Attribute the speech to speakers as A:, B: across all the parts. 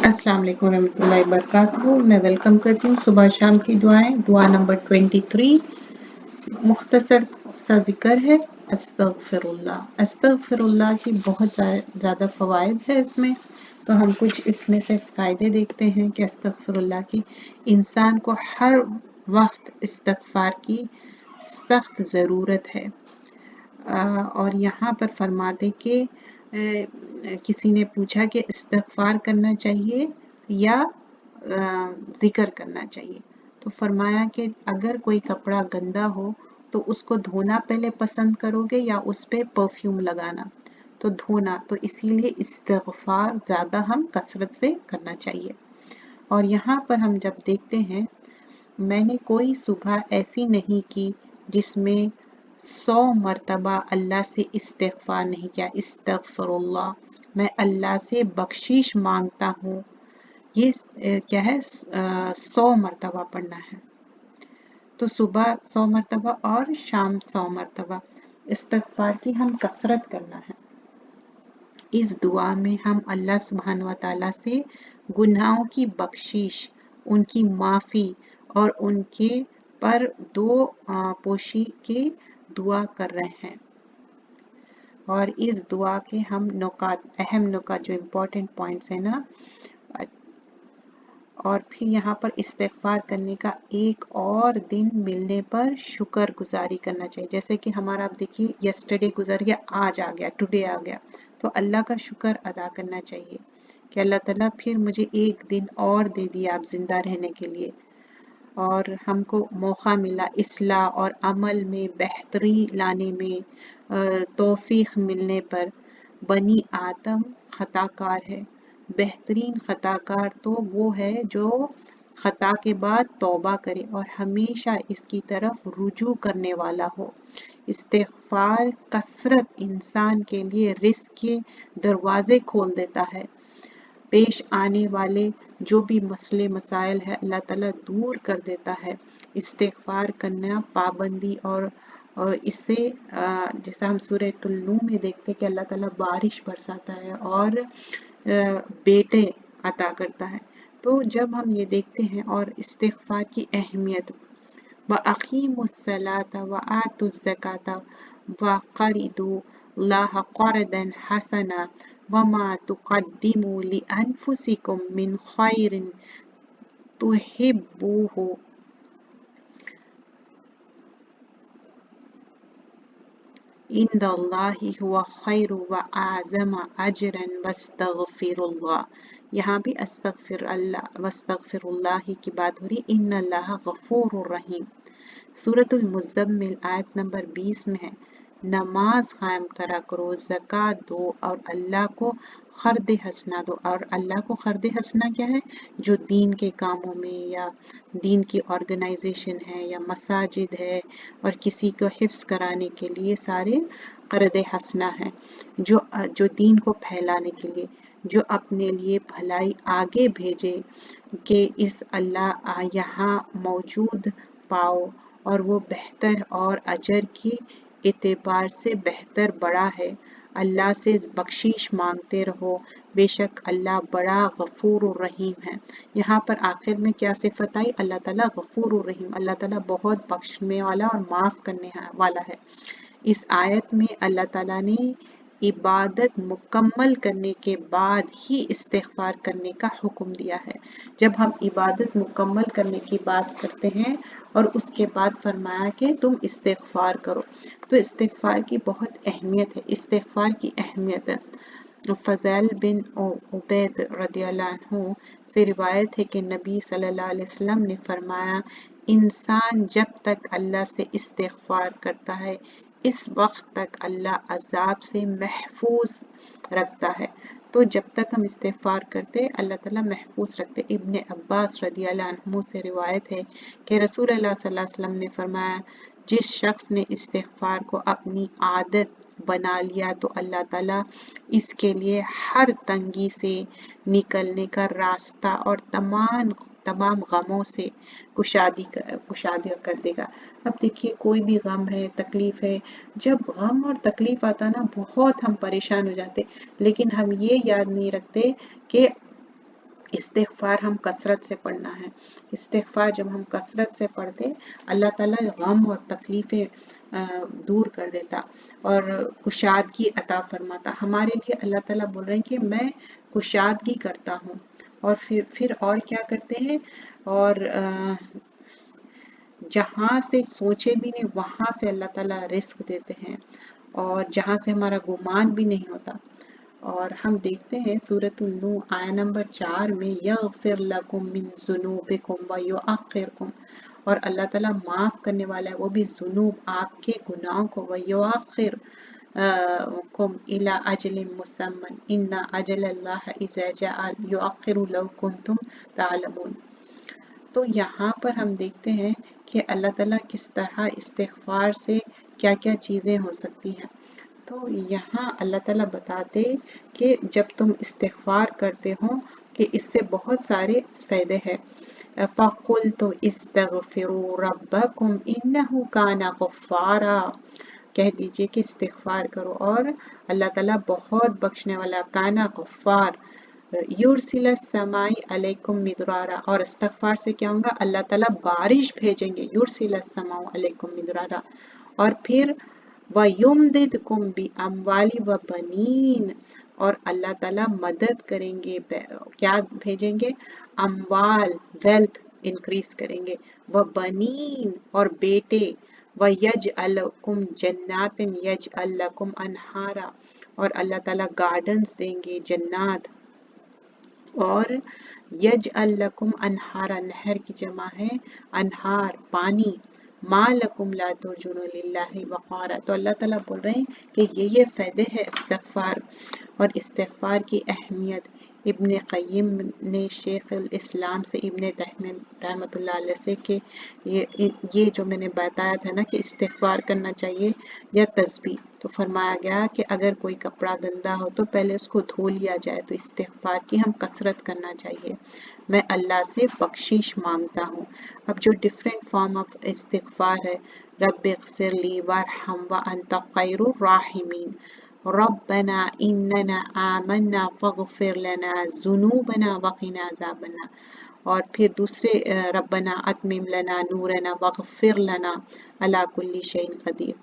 A: अस्सलाम वालेकुम रहमतुल्लाहि वबरकातुहू। मैं वेलकम करती हूँ सुबह शाम की दुआएं। दुआ नंबर 23 मुख्तसर सा जिक्र है अस्तगफिरुल्लाह। अस्तगफिरुल्लाह की बहुत ज़्यादा फ़वाइद है इसमें, तो हम कुछ इसमें से फ़ायदे देखते हैं कि अस्तगफिरुल्लाह की इंसान को हर वक्त इस्तिग़फ़ार की सख्त ज़रूरत है। और यहाँ पर फरमाते कि किसी ने पूछा कि इस्तिग़फ़ार करना चाहिए या ज़िक्र करना चाहिए, तो फरमाया कि अगर कोई कपड़ा गंदा हो तो उसको धोना पहले पसंद करोगे या उस पे परफ्यूम लगाना? तो धोना, तो इसीलिए इस्तिग़फ़ार ज़्यादा हम कसरत से करना चाहिए। और यहाँ पर हम जब देखते हैं, मैंने कोई सुबह ऐसी नहीं की जिसमें 100 मरतबा अल्लाह से इस्तिग़फ़ार नहीं किया। इस्तग़फ़िरुल्लाह, मैं अल्लाह से बख्शिश मांगता हूँ। ये क्या है? 100 मरतबा पढ़ना है। तो सुबह 100 मरतबा और शाम 100 मरतबा इस्तिग़फ़ार की हम कसरत करना है। इस दुआ में हम अल्लाह सुब्हानहू व तआला से गुनाहों की बख्शिश, उनकी माफ़ी और उनके पर दो पोशी की दुआ कर रहे हैं। और इस दुआ के हम नुकात, अहम नुकात जो इम्पोर्टेंट पॉइंट्स हैं ना, और फिर यहाँ पर इस्तिग़फ़ार करने का एक और दिन मिलने पर शुक्र गुजारी करना चाहिए। जैसे कि हमारा आप देखिए यस्टरडे गुजर गया, आज आ गया, टुडे आ गया, तो अल्लाह का शुक्र अदा करना चाहिए कि अल्लाह ताला फिर मुझे एक दिन और दे दिया आप जिंदा रहने के लिए, और हमको मौका मिला इस्लाह और अमल में बेहतरी लाने में। तौफीक मिलने पर बनी आदम खताकार है। बेहतरीन खताकार तो वो है जो खता के बाद तौबा करे और हमेशा इसकी तरफ रुजू करने वाला हो। इस्तिग़फ़ार कसरत इंसान के लिए रिज़्क़ के दरवाजे खोल देता है। पेश आने वाले जो भी मसले मसाइल है अल्लाह ताला दूर कर देता है। इस्तिग़फ़ार करना पाबंदी और इससे जैसा हम सूरह नूह में देखते हैं कि अल्लाह ताला बारिश बरसाता है और बेटे अता करता है। तो जब हम ये देखते हैं और इस्तिग़फ़ार की अहमियत, व अक़ीमुस्सलाता व आतुज़्ज़काता व क़रिदू अल्लाह क़रदन हसना वमा तुक़द्दिमू लिअन्फुसिकुम मिन ख़ैरिन तुहिब्बूहु इंदल्लाहि हुवा खैरु व आज़म अजरन वस्तगफिरुल्लाह। यहाँ भी वस्तगफिरुल्लाह की बात हो रही। इन्नल्लाह गफूरुर रहीम। सूरतुल मुज़्ज़म्मिल आयत नंबर 20 में है, नमाज कायम करा करो, ज़कात दो और अल्लाह को खर्द हसना दो। और अल्लाह को खर्द हसना क्या है? जो दीन के कामों में या दीन की ऑर्गेनाइजेशन है या मसाजिद है और किसी को हिफ्स कराने के लिए सारे कर्द हसना है, जो दीन को फैलाने के लिए, जो अपने लिए भलाई आगे भेजे कि इस अल्लाह यहाँ मौजूद पाओ और वो बेहतर और अजर की एतबार से बेहतर बड़ा है। अल्लाह से बख्शीश मांगते रहो, बेशक अल्लाह बड़ा गफूर रहीम है। यहाँ पर आखिर में क्या सिफत आई? अल्लाह ताला गफूर रहीम, अल्लाह ताला बहुत बख्शने वाला और माफ़ करने वाला है। इस आयत में अल्लाह ताला ने इबादत मुकम्मल करने के बाद ही इस्तिग़फ़ार करने का हुक्म दिया है। जब हम इबादत मुकम्मल करने की बात करते हैं और उसके बाद फरमाया कि तुम इस्तिग़फ़ार करो, तो इस्तिग़फ़ार की बहुत अहमियत है। इस्तिग़फ़ार की अहमियत है, फ़ज़ैल बिन उबैद रदियल्लाहु अन्हु से रिवायत है कि नबी सल्लल्लाहु अलैहि वसल्लम ने फरमाया, इंसान जब तक अल्लाह से इस्तिग़फ़ार करता है इस वक्त तक अल्लाह अज़ाब से महफूज रखता है। तो जब तक हम इस्तिग़फ़ार करते अल्लाह ताला महफूज रखते। इब्न अब्बास रदियल्लाहु अन्हु से रिवायत है कि रसूल अल्लाह सल्लल्लाहु अलैहि वसल्लम ने फरमाया, जिस शख्स ने इस्तिग़फ़ार को अपनी आदत बना लिया तो अल्लाह ताला इसके लिए हर तंगी से निकलने का रास्ता और तमाम गमों से कुशादी कर देगा। अब देखिए कोई भी गम है, तकलीफ है, जब गम और तकलीफ आता ना बहुत हम परेशान हो जाते, लेकिन हम ये याद नहीं रखते कि इस्तिग़फ़ार हम कसरत से पढ़ना है। इस्तिग़फ़ार जब हम कसरत से पढ़ते, अल्लाह ताला गम और तकलीफ़ें दूर कर देता और कुशादगी अता फरमाता। हमारे लिए अल्लाह ताला बोल रहे हैं कि मैं कुशादगी करता हूँ। और फिर और क्या करते हैं, और जहाँ से सोचे भी नहीं वहाँ से अल्लाह ताला रिस्क देते हैं, और जहाँ से हमारा गुमान भी नहीं होता। और हम देखते हैं सूरत नूह आया नंबर 4 में, यग़फ़िर लकुम मिन ज़ुनूबिकुम व युअख़्ख़िरकुम, और अल्लाह ताला माफ़ करने वाला है वो भी ज़ुनूब, आपके गुनाहों को, व युअख़्ख़िर कुम इला अजलिन मुसम्मन इन्ना अजलल्लाह इज़ा जअ युअख़्ख़िरु लौ कुन्तुम तालमून। तो यहाँ पर हम देखते हैं कि अल्लाह ताला किस तरह इस्तिग़फ़ार से क्या क्या चीज़ें हो सकती हैं। तो यहाँ अल्लाह ताला बताते कि जब तुम इस्तिग़फ़ार करते हो कि इससे बहुत सारे फ़ायदे हैं। फ़क़ुल्तु इस्तग़फ़िरू रब्बकुम इन्नहु काना गफ़्फ़ारा, कह दीजिए कि इस्तिग़फ़ार करो, और अल्लाह ताला बहुत बख्शने वाला, काना गफ़्फ़ार। युरसिलस समाई अलैकुम मिदरारा, और इस्तिग़फ़ार से क्या होगा, अल्लाह ताला बारिश भेजेंगे, युरसिलस समाउ अलैकुम मिदरारा। और फिर वयुमदिदकुम बि अमवाली व बनीन, और अल्लाह ताला मदद करेंगे, क्या भेजेंगे, अमवाल वेल्थ इंक्रीज करेंगे, व बनीन और बेटे, व यजअल लकुम जन्नातिन यजअल लकुम अनहारा, और अल्लाह ताला गार्डन्स देंगे, जन्नात, और यजअल लकुम अनहारा, नहर की जमा है अनहार, पानी, मा लकुम ला तुरजुना लिल्लाहि वक़ारा। तो अल्लाह ताला बोल रहे हैं कि ये फ़ायदे हैं इस्तिग़फ़ार। और इस्तिग़फ़ार की अहमियत इब्न क़य्यिम ने शेख अल इस्लाम से इब्न तैमिया रहमतुल्लाह अलैह से कि ये जो मैंने बताया था ना कि इस्तिग़फ़ार करना चाहिए या तस्बीह, तो फरमाया गया कि अगर कोई कपड़ा गंदा हो तो पहले उसको धो लिया जाए। तो इस्तिग़फ़ार की हम कसरत करना चाहिए। मैं अल्लाह से बख्शिश मांगता हूँ। अब जो डिफरेंट फॉर्म ऑफ इस्तिग़फ़ार है, रब्बिग़फ़िरली वरहम व अंत ख़ैरुर राहिमीन, रब्बना इन्नना आमन्ना फ़ग़फ़िर लना ज़ुनूबना वक़िना अज़ाबन्नार, और फिर दूसरे रब्बना अतमिम लना नूरना वग़फ़िर लना अला कुल्ली शैइन क़दीर,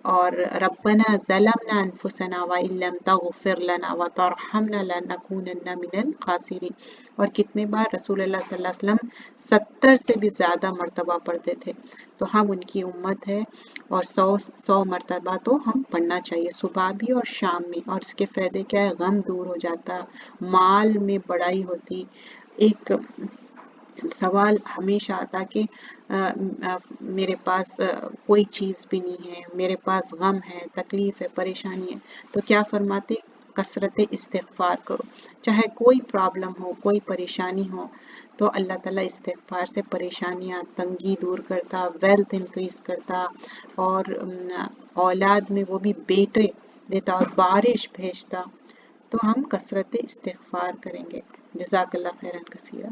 A: और रब्बना ज़लमना अनफुसना व इल्लम तग़फ़िर लना व तरहमना लनकूनन्ना मिनल ख़ासिरीन। और कितने बार रसूलुल्लाह सल्लल्लाहु अलैहि वसल्लम 70 से भी ज़्यादा मर्तबा पढ़ते थे। तो हम उनकी उम्मत है, और 100 मर्तबा तो हम पढ़ना चाहिए, सुबह भी और शाम में। और इसके फ़ायदे क्या है, गम दूर हो जाता, माल में बढ़ाई होती। एक सवाल हमेशा आता कि मेरे पास कोई चीज़ भी नहीं है, मेरे पास गम है, तकलीफ़ है, परेशानी है, तो क्या फरमाते, कसरत इस्तिग़फ़ार करो। चाहे कोई प्रॉब्लम हो, कोई परेशानी हो, तो अल्लाह ताला इस्तिग़फ़ार से परेशानियाँ, तंगी दूर करता, वेल्थ इंक्रीज़ करता, और औलाद में वो भी बेटे देता, और बारिश भेजता। तो हम कसरत इस्तिग़फ़ार करेंगे। जज़ाकल्लाह खैरन कसीरा।